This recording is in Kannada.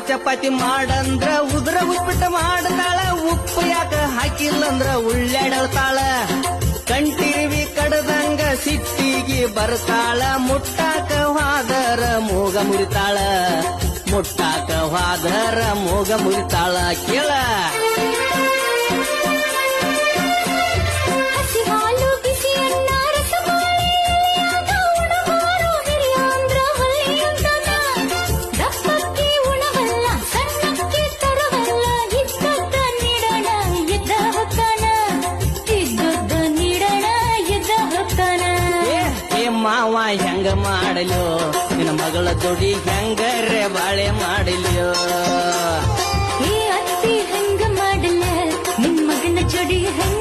ಚಪಾತಿ ಮಾಡಂದ್ರ ಉದ್ರ ಉಪ್ಪಿಟ್ಟು ಮಾಡತಾಳ ಉಪ್ಪು ಯಾಕ ಹಾಕಿಲ್ಲಂದ್ರ ಉಳ್ಳಾಡತಾಳ ಕಂಟಿರ್ವಿ ಕಡದಂಗ ಸಿಟ್ಟಿಗೆ ಬರ್ತಾಳ ಮುಟ್ಟಾಕ ಹಾದರ ಮೂಗ ಮುರಿತಾಳ ಮುಟ್ಟಾಕ ಹಾದರ ಮೂಗ ಮುರಿತಾಳ ಕೇಳ ಮಾವ ಹೆಂಗ ಮಾಡಲ್ಯೋ ನಿನ್ನ ಮಗಳ ಜೋಡಿ ಹೆಂಗರೆ ಬಾಳೆ ಮಾಡಲ್ಯೋ ಅತ್ತಿ ಹೆಂಗ ಮಾಡಲ್ಲ ನಿನ್ ಮಗನ ಜೋಡಿ ಹೆಂಗ